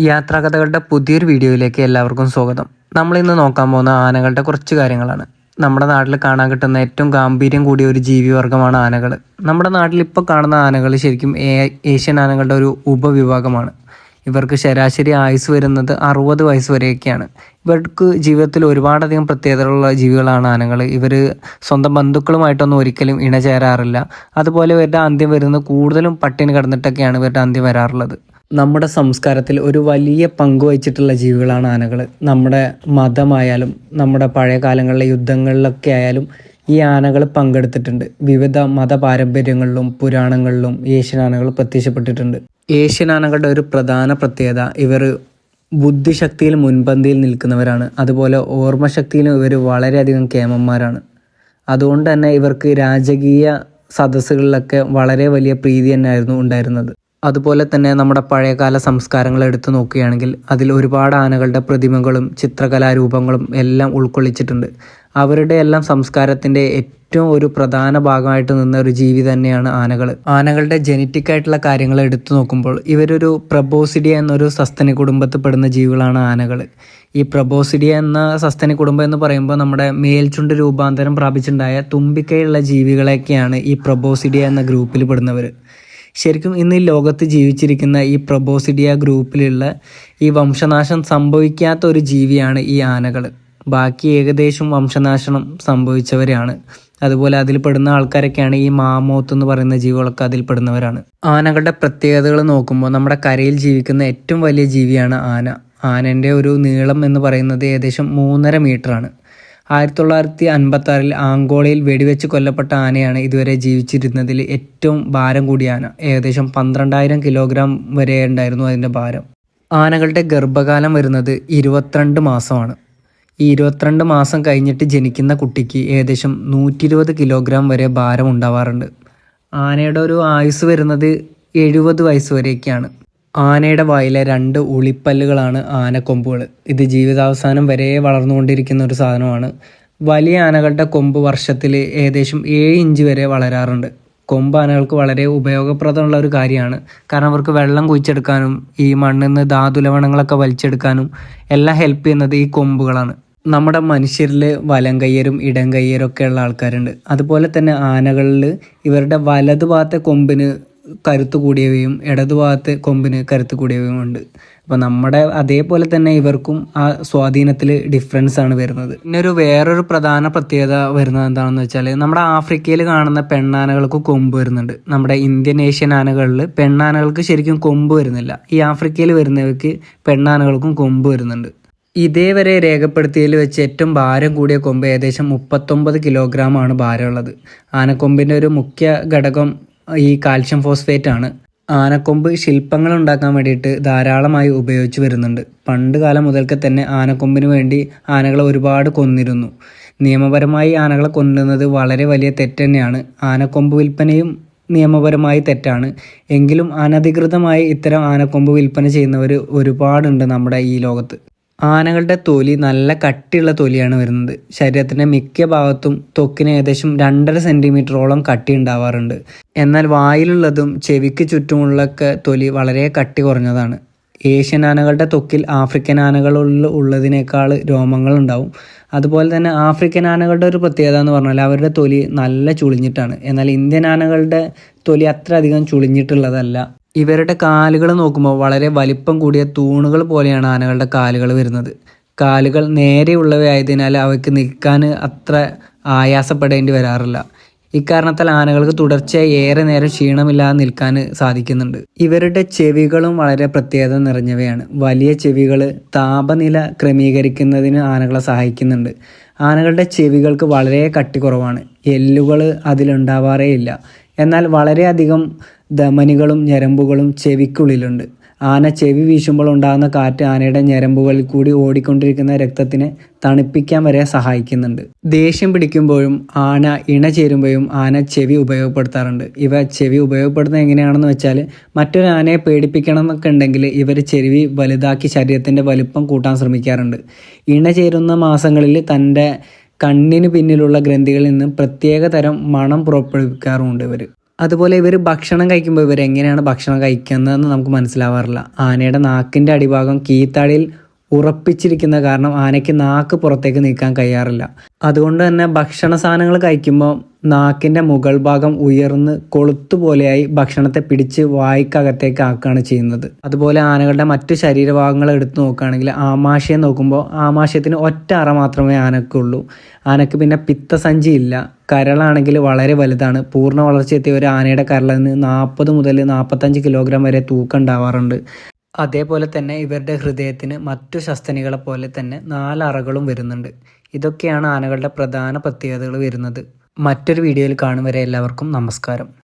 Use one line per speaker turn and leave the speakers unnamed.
യാത്രാകഥകളുടെ പുതിയൊരു വീഡിയോയിലേക്ക് എല്ലാവർക്കും സ്വാഗതം. നമ്മൾ ഇന്ന് നോക്കാൻ പോകുന്ന ആനകളുടെ കുറച്ച് കാര്യങ്ങളാണ്. നമ്മുടെ നാട്ടിൽ കാണാൻ കിട്ടുന്ന ഏറ്റവും ഗാംഭീര്യം കൂടിയ ഒരു ജീവിവർഗമാണ് ആനകൾ. നമ്മുടെ നാട്ടിൽ ഇപ്പോൾ കാണുന്ന ആനകൾ ശരിക്കും ഏഷ്യൻ ആനകളുടെ ഒരു ഉപവിഭാഗമാണ്. ഇവർക്ക് ശരാശരി ആയുസ് വരുന്നത് 60 വയസ്സ് വരെയൊക്കെയാണ്. ഇവർക്ക് ജീവിതത്തിൽ ഒരുപാടധികം പ്രത്യേകതകളുള്ള ജീവികളാണ് ആനകൾ. ഇവർ സ്വന്തം ബന്ധുക്കളുമായിട്ടൊന്നും ഒരിക്കലും ഇണചേരാറില്ല. അതുപോലെ ഇവരുടെ അന്ത്യം വരുന്നത് കൂടുതലും പട്ടിണി കിടന്നിട്ടൊക്കെയാണ് ഇവരുടെ അന്ത്യം വരാറുള്ളത്. നമ്മുടെ സംസ്കാരത്തിൽ ഒരു വലിയ പങ്ക് വഹിച്ചിട്ടുള്ള ജീവികളാണ് ആനകൾ. നമ്മുടെ മതമായാലും നമ്മുടെ പഴയ കാലങ്ങളിലെ യുദ്ധങ്ങളിലൊക്കെ ആയാലും ഈ ആനകൾ പങ്കെടുത്തിട്ടുണ്ട്. വിവിധ മത പാരമ്പര്യങ്ങളിലും പുരാണങ്ങളിലും ഏഷ്യൻ ആനകൾ പ്രത്യക്ഷപ്പെട്ടിട്ടുണ്ട്. ഏഷ്യൻ ആനകളുടെ ഒരു പ്രധാന പ്രത്യേകത ഇവർ ബുദ്ധിശക്തിയിൽ മുൻപന്തിയിൽ നിൽക്കുന്നവരാണ്. അതുപോലെ ഓർമ്മശക്തിയിലും ഇവർ വളരെയധികം കേമന്മാരാണ്. അതുകൊണ്ട് തന്നെ ഇവർക്ക് രാജകീയ സദസ്സുകളിലൊക്കെ വളരെ വലിയ പ്രീതി തന്നെയായിരുന്നു ഉണ്ടായിരുന്നത്. അതുപോലെ തന്നെ നമ്മുടെ പഴയകാല സംസ്കാരങ്ങൾ എടുത്തു നോക്കുകയാണെങ്കിൽ അതിൽ ഒരുപാട് ആനകളുടെ പ്രതിമകളും ചിത്രകലാരൂപങ്ങളും എല്ലാം ഉൾക്കൊള്ളിച്ചിട്ടുണ്ട്. അവരുടെ എല്ലാം സംസ്കാരത്തിൻ്റെ ഏറ്റവും ഒരു പ്രധാന ഭാഗമായിട്ട് നിന്ന ഒരു ജീവി തന്നെയാണ് ആനകൾ. ആനകളുടെ ജനറ്റിക് ആയിട്ടുള്ള കാര്യങ്ങൾ എടുത്തു നോക്കുമ്പോൾ ഇവരൊരു പ്രബോസിഡിയ എന്നൊരു സസ്തനി കുടുംബത്തിൽ പെടുന്ന ജീവികളാണ് ആനകൾ. ഈ പ്രബോസിഡിയ എന്ന സസ്തനി കുടുംബം എന്ന് പറയുമ്പോൾ നമ്മുടെ മേൽചുണ്ട് രൂപാന്തരം പ്രാപിച്ചിട്ടുണ്ടായ തുമ്പിക്കൈയുള്ള ജീവികളെയൊക്കെയാണ് ഈ പ്രബോസിഡിയ എന്ന ഗ്രൂപ്പിൽ പെടുന്നവർ. ശരിക്കും ഇന്ന് ഈ ലോകത്ത് ജീവിച്ചിരിക്കുന്ന ഈ പ്രബോസിഡിയ ഗ്രൂപ്പിലുള്ള ഈ വംശനാശം സംഭവിക്കാത്ത ഒരു ജീവിയാണ് ഈ ആനകൾ. ബാക്കി ഏകദേശം വംശനാശനം സംഭവിച്ചവരാണ്. അതുപോലെ അതിൽ പെടുന്ന ആൾക്കാരൊക്കെയാണ് ഈ മാമോത്ത് എന്ന് പറയുന്ന ജീവികളൊക്കെ അതിൽ പെടുന്നവരാണ്. ആനകളുടെ പ്രത്യേകതകൾ നോക്കുമ്പോൾ നമ്മുടെ കരയിൽ ജീവിക്കുന്ന ഏറ്റവും വലിയ ജീവിയാണ് ആന. ആനൻ്റെ ഒരു നീളം എന്ന് പറയുന്നത് ഏകദേശം 3.5 മീറ്ററാണ്. 1956 ആംഗോളയിൽ വെടിവെച്ച് കൊല്ലപ്പെട്ട ആനയാണ് ഇതുവരെ ജീവിച്ചിരുന്നതിൽ ഏറ്റവും ഭാരം കൂടിയ ആന. ഏകദേശം 12,000 കിലോഗ്രാം വരെ ഉണ്ടായിരുന്നു അതിൻ്റെ ഭാരം. ആനകളുടെ ഗർഭകാലം വരുന്നത് 22 മാസമാണ്. ഈ 22 മാസം കഴിഞ്ഞിട്ട് ജനിക്കുന്ന കുട്ടിക്ക് ഏകദേശം 120 കിലോഗ്രാം വരെ ഭാരം ഉണ്ടാവാറുണ്ട്. ആനയുടെ ഒരു ആയുസ് വരുന്നത് 70 വയസ്സ് വരെയൊക്കെയാണ്. ആനയുടെ വായിലെ 2 ഉളിപ്പല്ലുകളാണ് ആനക്കൊമ്പുകൾ. ഇത് ജീവിതാവസാനം വരെ വളർന്നുകൊണ്ടിരിക്കുന്ന ഒരു സാധനമാണ്. വലിയ ആനകളുടെ കൊമ്പ് വർഷത്തിൽ ഏകദേശം 7 ഇഞ്ച് വരെ വളരാറുണ്ട്. കൊമ്പ് ആനകൾക്ക് വളരെ ഉപയോഗപ്രദമുള്ള ഒരു കാര്യമാണ്. കാരണം അവർക്ക് വെള്ളം കുഴിച്ചെടുക്കാനും ഈ മണ്ണിൽ നിന്ന് ധാതുലവണങ്ങളൊക്കെ വലിച്ചെടുക്കാനും എല്ലാം ഹെൽപ്പ് ചെയ്യുന്നത് ഈ കൊമ്പുകളാണ്. നമ്മുടെ മനുഷ്യരിൽ വലം കയ്യരും ഇടം കയ്യരും ഒക്കെ ഉള്ള ആൾക്കാരുണ്ട്. അതുപോലെ തന്നെ ആനകളിൽ ഇവരുടെ വലതുഭാഗത്തെ കൊമ്പിന് കരുത്ത് കൂടിയവയും ഇടതുഭാഗത്തെ കൊമ്പിന് കരുത്ത് കൂടിയവയും ഉണ്ട്. അപ്പോൾ നമ്മുടെ അതേപോലെ തന്നെ ഇവർക്കും ആ സ്വാധീനത്തിൽ ഡിഫറൻസ് ആണ് വരുന്നത്. പിന്നെ വേറൊരു പ്രധാന പ്രത്യേകത വരുന്നത് എന്താണെന്ന് വെച്ചാൽ നമ്മുടെ ആഫ്രിക്കയിൽ കാണുന്ന പെണ്ണാനകൾക്ക് കൊമ്പ് വരുന്നുണ്ട്. നമ്മുടെ ഇന്ത്യൻ ഏഷ്യൻ ആനകളിൽ പെണ്ണാനകൾക്ക് ശരിക്കും കൊമ്പ് വരുന്നില്ല. ഈ ആഫ്രിക്കയിൽ വരുന്നവർക്ക് പെണ്ണാനകൾക്കും കൊമ്പ് വരുന്നുണ്ട്. ഇതേവരെ രേഖപ്പെടുത്തിയതിൽ വെച്ച് ഏറ്റവും ഭാരം കൂടിയ കൊമ്പ് ഏകദേശം 39 കിലോഗ്രാം ആണ് ഭാരമുള്ളത്. ആനക്കൊമ്പിൻ്റെ ഒരു മുഖ്യ ഘടകം ഈ കാൽഷ്യം ഫോസ്ഫേറ്റ് ആണ്. ആനക്കൊമ്പ് ശില്പങ്ങൾ ഉണ്ടാക്കാൻ വേണ്ടിയിട്ട് ധാരാളമായി ഉപയോഗിച്ച് വരുന്നുണ്ട്. പണ്ട് കാലം മുതൽക്ക് തന്നെ ആനക്കൊമ്പിന് വേണ്ടി ആനകളെ ഒരുപാട് കൊന്നിരുന്നു. നിയമപരമായി ആനകളെ കൊല്ലുന്നത് വളരെ വലിയ തെറ്റ് തന്നെയാണ്. ആനക്കൊമ്പ് വിൽപ്പനയും നിയമപരമായി തെറ്റാണ്. എങ്കിലും അനധികൃതമായി ഇത്തരം ആനക്കൊമ്പ് വിൽപ്പന ചെയ്യുന്നവർ ഒരുപാടുണ്ട് നമ്മുടെ ഈ ലോകത്ത്. ആനകളുടെ തൊലി നല്ല കട്ടിയുള്ള തൊലിയാണ് വരുന്നത്. ശരീരത്തിൻ്റെ മിക്ക ഭാഗത്തും ത്വക്കിന് ഏകദേശം 2.5 സെൻറ്റിമീറ്ററോളം കട്ടി ഉണ്ടാവാറുണ്ട്. എന്നാൽ വായിലുള്ളതും ചെവിക്ക് ചുറ്റുമുള്ളൊക്കെ തൊലി വളരെ കട്ടി കുറഞ്ഞതാണ്. ഏഷ്യൻ ആനകളുടെ ത്വക്കിൽ ആഫ്രിക്കൻ ആനകളിൽ ഉള്ളതിനേക്കാൾ രോമങ്ങൾ ഉണ്ടാവും. അതുപോലെ തന്നെ ആഫ്രിക്കൻ ആനകളുടെ ഒരു പ്രത്യേകത എന്ന് പറഞ്ഞാൽ അവരുടെ തൊലി നല്ല ചുളിഞ്ഞിട്ടാണ്. എന്നാൽ ഇന്ത്യൻ ആനകളുടെ തൊലി അത്ര അധികം ചുളിഞ്ഞിട്ടുള്ളതല്ല. ഇവരുടെ കാലുകൾ നോക്കുമ്പോൾ വളരെ വലിപ്പം കൂടിയ തൂണുകൾ പോലെയാണ് ആനകളുടെ കാലുകൾ വരുന്നത്. കാലുകൾ നേരെയുള്ളവയായതിനാൽ അവയ്ക്ക് നിൽക്കാൻ അത്ര ആയാസപ്പെടേണ്ടി വരാറില്ല. ഇക്കാരണത്താൽ ആനകൾക്ക് തുടർച്ചയായി ഏറെ നേരം ക്ഷീണമില്ലാതെ നിൽക്കാൻ സാധിക്കുന്നുണ്ട്. ഇവരുടെ ചെവികളും വളരെ പ്രത്യേകത നിറഞ്ഞവയാണ്. വലിയ ചെവികൾ താപനില ക്രമീകരിക്കുന്നതിന് ആനകളെ സഹായിക്കുന്നുണ്ട്. ആനകളുടെ ചെവികൾക്ക് വളരെ കട്ടി കുറവാണ്. എല്ലുകൾ അതിലുണ്ടാവാറേ ഇല്ല. എന്നാൽ വളരെയധികം ധമനികളും ഞരമ്പുകളും ചെവിക്കുള്ളിലുണ്ട്. ആന ചെവി വീശുമ്പോൾ ഉണ്ടാകുന്ന കാറ്റ് ആനയുടെ ഞരമ്പുകളിൽ കൂടി ഓടിക്കൊണ്ടിരിക്കുന്ന രക്തത്തിനെ തണുപ്പിക്കാൻ വരെ സഹായിക്കുന്നുണ്ട്. ദേഷ്യം പിടിക്കുമ്പോഴും ആന ഇണ ചേരുമ്പോഴും ആന ചെവി ഉപയോഗപ്പെടുത്താറുണ്ട്. ഇവ ചെവി ഉപയോഗപ്പെടുത്തുന്നത് എങ്ങനെയാണെന്ന് വെച്ചാൽ മറ്റൊരു ആനയെ പേടിപ്പിക്കണം എന്നൊക്കെ ഉണ്ടെങ്കിൽ ഇവർ ചെവി വലുതാക്കി ശരീരത്തിൻ്റെ വലുപ്പം കൂട്ടാൻ ശ്രമിക്കാറുണ്ട്. ഇണ ചേരുന്ന മാസങ്ങളിൽ തൻ്റെ കണ്ണിന് പിന്നിലുള്ള ഗ്രന്ഥികളിൽ നിന്ന് പ്രത്യേക തരം മണം പുറപ്പെടുവിക്കാറുമുണ്ട് ഇവർ. അതുപോലെ ഇവർ ഭക്ഷണം കഴിക്കുമ്പോൾ ഇവർ എങ്ങനെയാണ് ഭക്ഷണം കഴിക്കുന്നതെന്ന് നമുക്ക് മനസ്സിലാവാറില്ല. ആനയുടെ നാക്കിൻ്റെ അടിഭാഗം കീഴ്ത്താടിയിൽ ഉറപ്പിച്ചിരിക്കുന്ന കാരണം ആനയ്ക്ക് നാക്ക് പുറത്തേക്ക് നീക്കാൻ കഴിയാറില്ല. അതുകൊണ്ട് തന്നെ ഭക്ഷണ സാധനങ്ങൾ കഴിക്കുമ്പോൾ നാക്കിൻ്റെ മുകൾ ഭാഗം ഉയർന്ന് കൊളുത്തുപോലെയായി ഭക്ഷണത്തെ പിടിച്ച് വായ്ക്കകത്തേക്ക് ആക്കുകയാണ് ചെയ്യുന്നത്. അതുപോലെ ആനകളുടെ മറ്റു ശരീരഭാഗങ്ങൾ എടുത്തു നോക്കുകയാണെങ്കിൽ ആമാശയം നോക്കുമ്പോൾ ആമാശയത്തിന് ഒറ്റ അറ മാത്രമേ ആനക്കുള്ളൂ. ആനക്ക് പിന്നെ പിത്തസഞ്ചി ഇല്ല. കരളാണെങ്കിൽ വളരെ വലുതാണ്. പൂർണ്ണ വളർച്ചയെത്തിയ ഒരു ആനയുടെ കരളിന് 40 മുതൽ 45 കിലോഗ്രാം വരെ തൂക്കം ഉണ്ടാവാറുണ്ട്. അതേപോലെ തന്നെ ഇവരുടെ ഹൃദയത്തിന് മറ്റു സസ്തനികളെ പോലെ തന്നെ 4 അറകളും വരുന്നുണ്ട്. ഇതൊക്കെയാണ് ആനകളുടെ പ്രധാന പ്രത്യേകതകൾ വരുന്നത്. മറ്റൊരു വീഡിയോയിൽ കാണും വരെ എല്ലാവർക്കും നമസ്കാരം.